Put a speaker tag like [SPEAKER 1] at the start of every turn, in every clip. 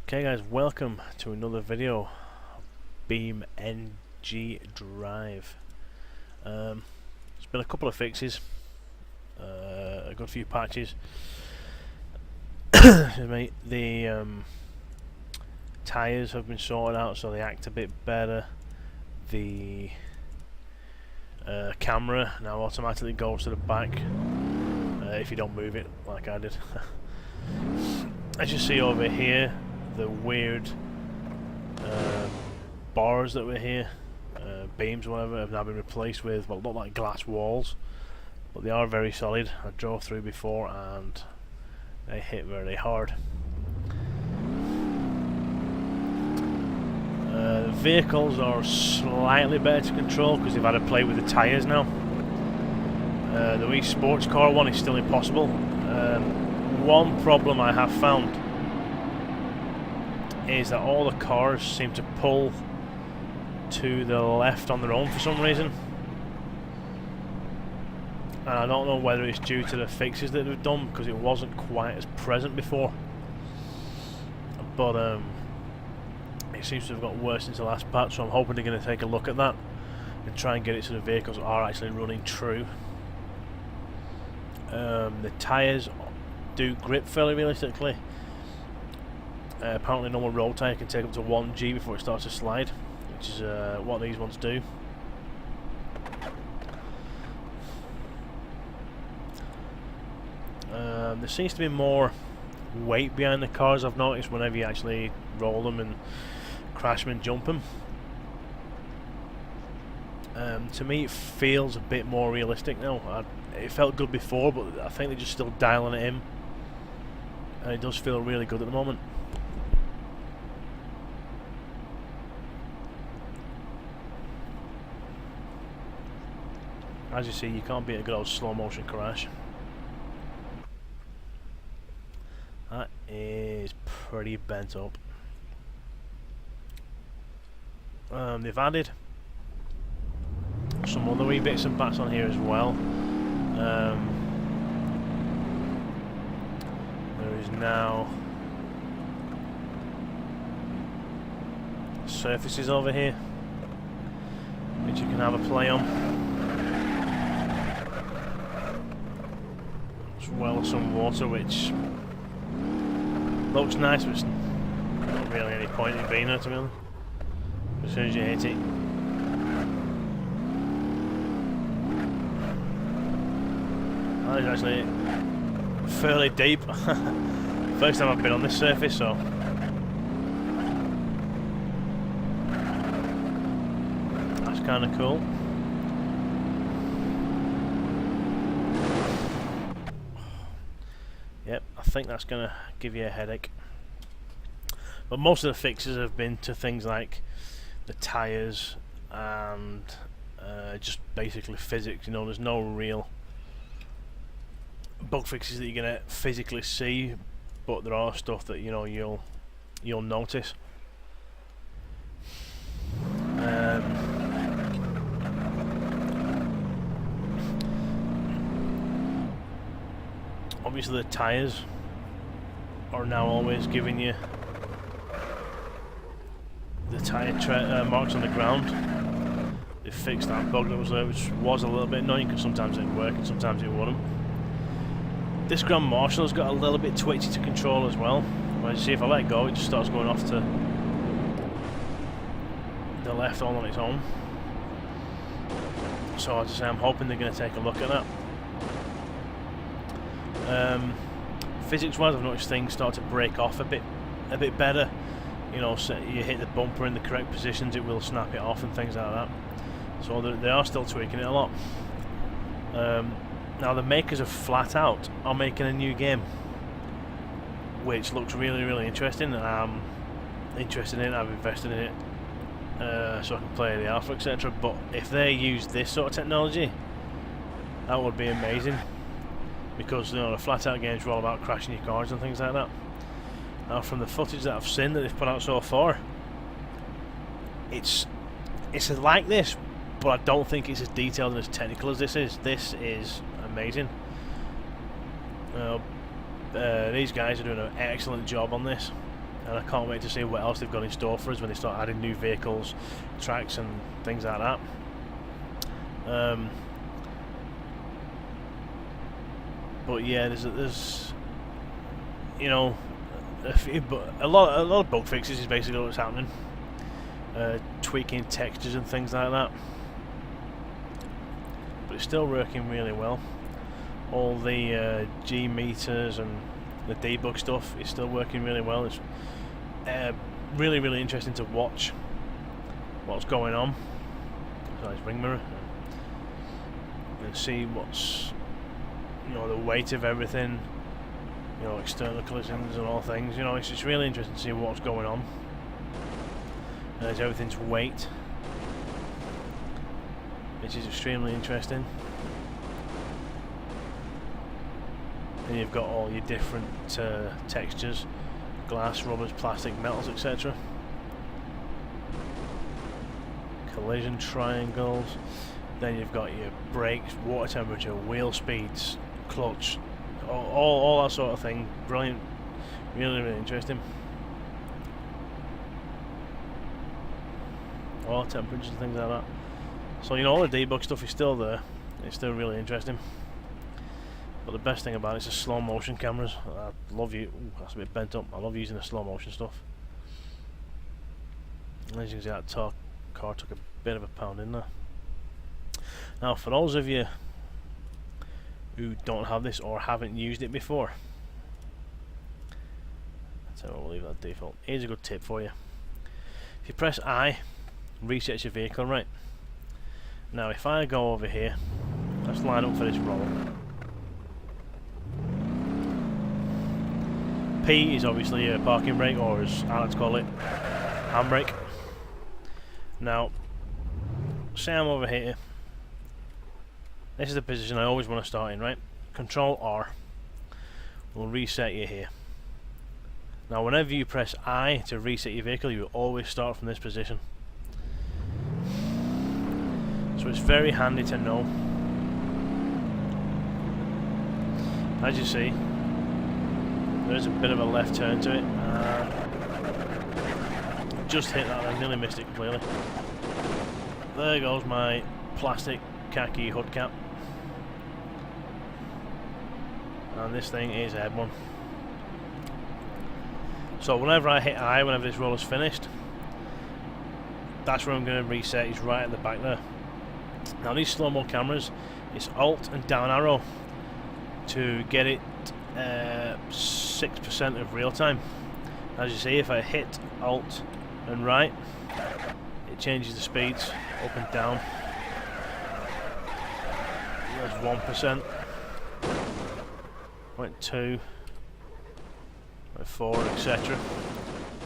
[SPEAKER 1] Okay guys, welcome to another video of BeamNG Drive. There's been a couple of fixes, a good few patches. The tyres have been sorted out so they act a bit better. The camera now automatically goes to the back if you don't move it like I did. As you see over here, the weird bars that were here, beams or whatever, have now been replaced with what look like glass walls, but they are very solid. I drove through before and they hit very hard. The vehicles are slightly better to control because they've had to play with the tyres now. The Wii sports car one is still impossible. One problem I have found is that all the cars seem to pull to the left on their own for some reason, and I don't know whether it's due to the fixes that they've done because it wasn't quite as present before, but it seems to have got worse since the last patch, so I'm hoping they're going to take a look at that and try and get it so the vehicles are actually running true. The tyres do grip fairly realistically. Apparently normal road tyre can take up to 1G before it starts to slide, which is what these ones do. There seems to be more weight behind the cars, I've noticed, whenever you actually roll them and crash them and jump them. To me it feels a bit more realistic now. It felt good before, but I think they're just still dialing it in, and it does feel really good at the moment. As you see, you can't beat a good old slow motion crash. That is pretty bent up. They've added some other wee bits and bats on here as well. There is now surfaces over here which you can have a play on, as well as some water which looks nice, but it's not really any point in being there, to be honest. As soon as you hit it, that is actually fairly deep. First time I've been on this surface, so that's kind of cool. Yep, I think that's going to give you a headache. But most of the fixes have been to things like the tyres and just basically physics. You know, there's no real bug fixes that you're going to physically see, but there are stuff that, you know, you'll notice. Obviously the tyres are now always giving you the tyre marks on the ground. They fixed that bug that was there, which was a little bit annoying because sometimes it'd work and sometimes it wouldn't. This Grand Marshal's got a little bit twitchy to control as well. As you see, if I let it go, it just starts going off to the left all on its own. So as I say, I'm hoping they're going to take a look at that. Physics-wise, I've noticed things start to break off a bit better. You know, so you hit the bumper in the correct positions, it will snap it off and things like that. So they are still tweaking it a lot. Now the makers of Flat Out are making a new game, which looks really, really interesting. I'm interested in it. I've invested in it, so I can play the alpha, etc. But if they use this sort of technology, that would be amazing. Because, you know, the Flat Out games are all about crashing your cars and things like that. Now, from the footage that I've seen that they've put out so far, it's like this, but I don't think it's as detailed and as technical as this is. This is amazing. These guys are doing an excellent job on this. and I can't wait to see what else they've got in store for us when they start adding new vehicles, tracks and things like that. But yeah, there's you know, a lot of bug fixes is basically what's happening. Tweaking textures and things like that, but it's still working really well. All the G meters and the debug stuff is still working really well. It's really interesting to watch what's going on. Nice ring mirror, and see what's, you know, the weight of everything, you know, external collisions and all things. You know, it's just really interesting to see what's going on. There's everything's weight, which is extremely interesting. And you've got all your different textures: glass, rubbers, plastic, metals, etc. Collision triangles. Then you've got your brakes, water temperature, wheel speeds, clutch, all that sort of thing. Brilliant, really interesting. All temperatures and things like that. So, you know, all the debug stuff is still there. It's still really interesting. But the best thing about it is the slow motion cameras. I love you. Ooh, that's a bit bent up. I love using the slow motion stuff. And as you can see, that car took a bit of a pound in there. Now, for those of you who don't have this or haven't used it before, so we'll leave that default. Here's a good tip for you. If you press I, resets your vehicle, right? Now, if I go over here, let's line up for this roll. P is obviously a parking brake, or as I like to call it, handbrake. Now, say I'm over here. This is the position I always want to start in, right? Control R will reset you here. Now, whenever you press I to reset your vehicle, you will always start from this position. So it's very handy to know. As you see, there's a bit of a left turn to it. Just hit that, I nearly missed it completely. There goes my plastic khaki hood cap. And this thing is airborne. So whenever I hit I, whenever this roll is finished, that's where I'm going to reset. Is right at the back there. Now, these slow-mo cameras, it's Alt and down arrow to get it 6% of real time. As you see, if I hit Alt and right, it changes the speeds up and down. There's 1%, 0.2, 0.4, etc.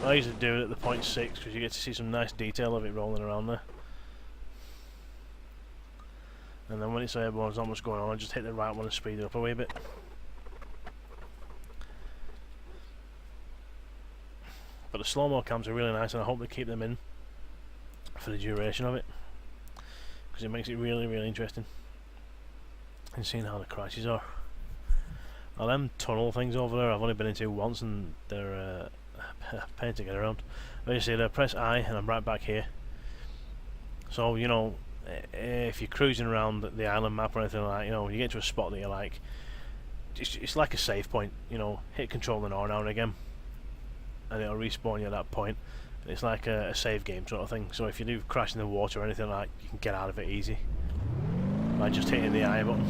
[SPEAKER 1] I usually do it at the 0.6 because you get to see some nice detail of it rolling around there. And then when it's airborne, there's not much going on. I just hit the right one and speed it up a wee bit. But the slow-mo cams are really nice, and I hope they keep them in for the duration of it, because it makes it really interesting and seeing how the crashes are. Now, them tunnel things over there I've only been into once, and they're a pain to get around. As you see there, press I and I'm right back here. So, you know, if you're cruising around the island map or anything like that, you know, you get to a spot that you like, it's like a save point. You know, hit Control and R now and again, and it'll respawn you at that point. It's like a save game sort of thing. So if you do crash in the water or anything like that, you can get out of it easy by just hitting the I button.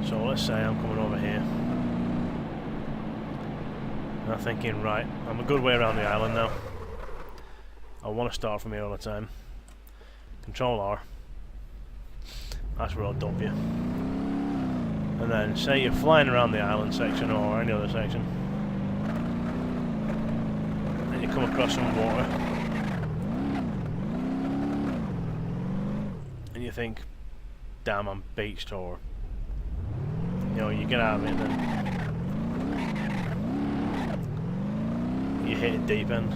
[SPEAKER 1] So let's say I'm coming over here, and I'm thinking, right, I'm a good way around the island now. I want to start from here all the time. Control R. That's where I'll dump you. And then say you're flying around the island section or any other section, and you come across some water, and you think, damn, I'm beached, or you know, you get out of it, then you hit a deep end,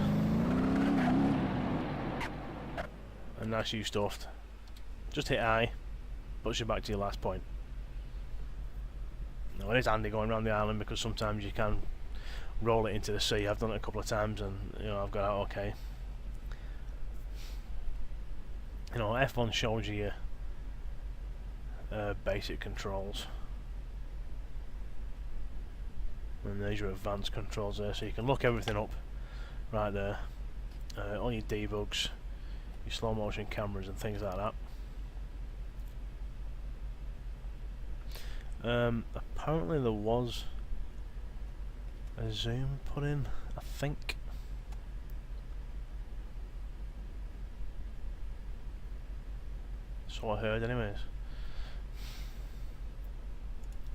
[SPEAKER 1] and that's you stuffed. Just hit I, puts you back to your last point. Now, it is handy going around the island because sometimes you can roll it into the sea. I've done it a couple of times and I've got out okay. F1 shows you your basic controls, and there's your advanced controls there, so you can look everything up right there. All your debugs, your slow motion cameras and things like that. Apparently there was a zoom put in, I think. So I heard anyways.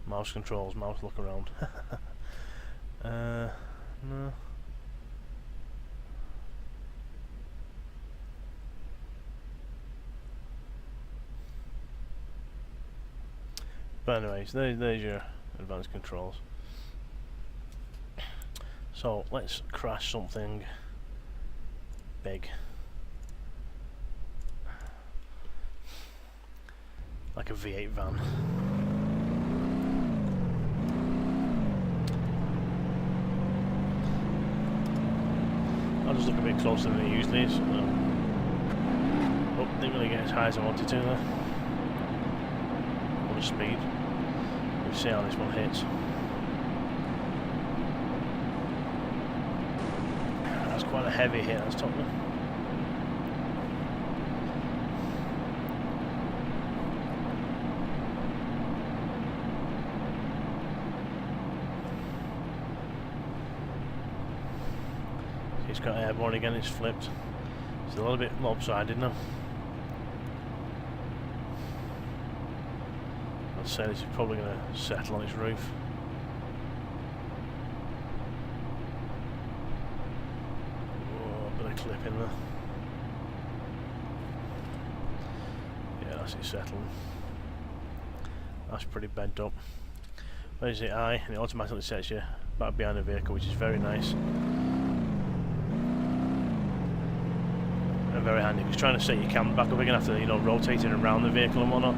[SPEAKER 1] Mouse controls, mouse look around. No. But anyways, there's your advanced controls. So let's crash something big, like a V8 van. I'll just look a bit closer than it usually is. Oh, didn't really get as high as I wanted to there. On the speed. We'll see how this one hits. That's quite a heavy hit, that's top one. It's got airborne again, it's flipped. It's a little bit lopsided now. I'd say this is probably going to settle on its roof. Oh, a bit of clip in there. Yeah, that's it settling. That's pretty bent up. There's the eye, and it automatically sets you back behind the vehicle, which is very nice. Very handy. If you're trying to set your camera back up again after rotating around the vehicle and whatnot,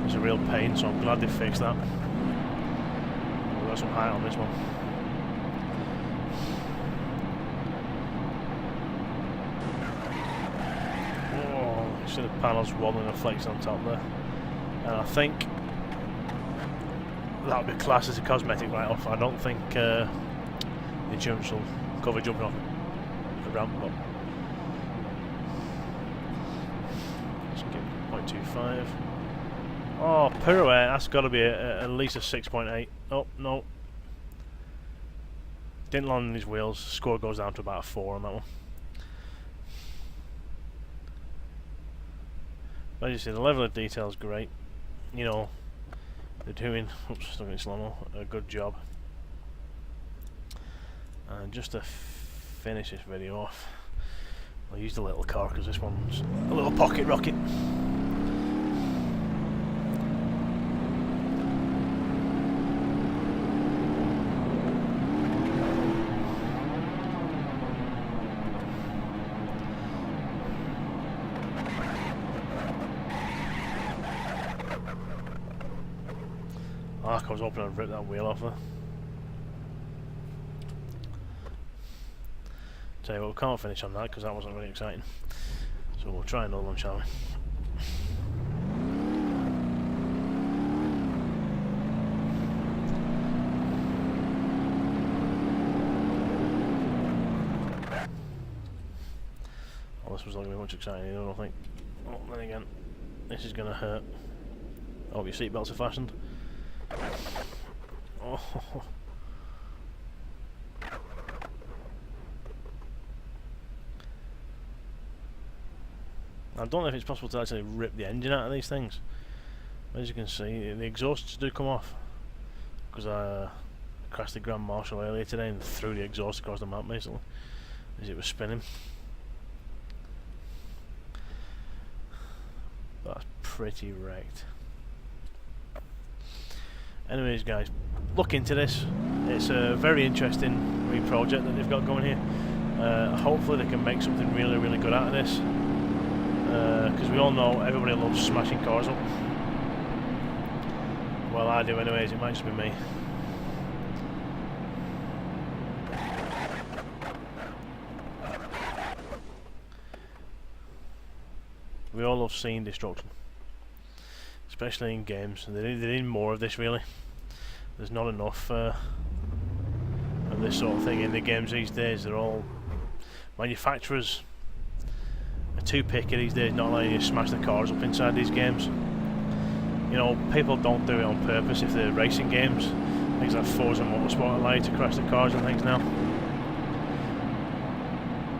[SPEAKER 1] it's a real pain. So I'm glad they fixed that. We've got some height on this one. Oh, you see the panels wobbling and flakes on top there, and I think that would be classed as a cosmetic write-off. I don't think the insurance will cover jumping off the ramp. But 0.25. Oh, pirouette, that's got to be at least a 6.8. Oh, no. Didn't land on his wheels. Score goes down to about a 4 on that one. But as you see, the level of detail is great. They're doing, oops, still getting slow-mo, a good job. And just to finish this video off, I'll use the little car because this one's a little pocket rocket. I was hoping I'd rip that wheel off there. Tell you what, we can't finish on that because that wasn't really exciting. So we'll try another one, shall we? Oh, this was not going to be much exciting, I don't think. Oh, then again, this is going to hurt. I hope your seatbelts are fastened. Oh. I don't know if it's possible to actually rip the engine out of these things. As you can see, the exhausts do come off because I crashed the Grand Marshal earlier today and threw the exhaust across the map basically as it was spinning. That's pretty wrecked. Anyways guys, look into this. It's a very interesting new project that they've got going here. Hopefully they can make something really, really good out of this. Because we all know everybody loves smashing cars up. Well, I do anyways, it might just be me. We all love seeing destruction, especially in games. They need more of this, really. There's not enough of this sort of thing in the games these days. They're all manufacturers are too picky these days, not allowing you to smash the cars up inside these games. You know, people don't do it on purpose if they're racing games. Things like Forza Motorsport allow you to crash the cars and things now.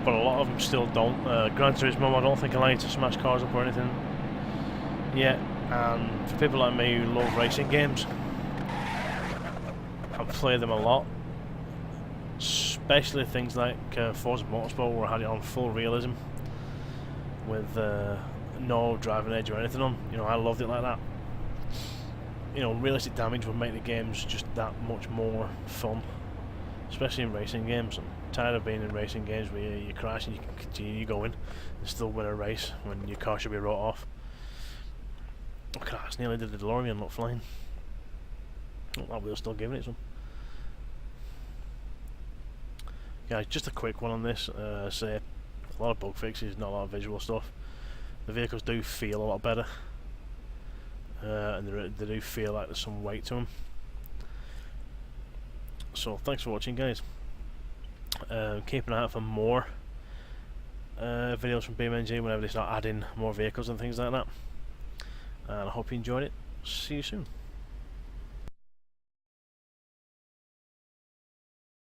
[SPEAKER 1] But a lot of them still don't. Gran Turismo, I don't think allow you to smash cars up or anything yet. And for people like me who love racing games, I've played them a lot. Especially things like Forza Motorsport, where I had it on full realism with no driving edge or anything on. You know, I loved it like that. You know, realistic damage would make the games just that much more fun, especially in racing games. I'm tired of being in racing games where you crash and you can continue going and still win a race when your car should be wrote off. Oh Christ, nearly did the DeLorean look flying. Oh, that wheel's still giving it some. Guys, just a quick one on this. Say a lot of bug fixes, not a lot of visual stuff. The vehicles do feel a lot better, and they do feel like there's some weight to them. So thanks for watching, guys. Keep an eye out for more videos from BeamNG whenever they start adding more vehicles and things like that. And I hope you enjoyed it. See you soon.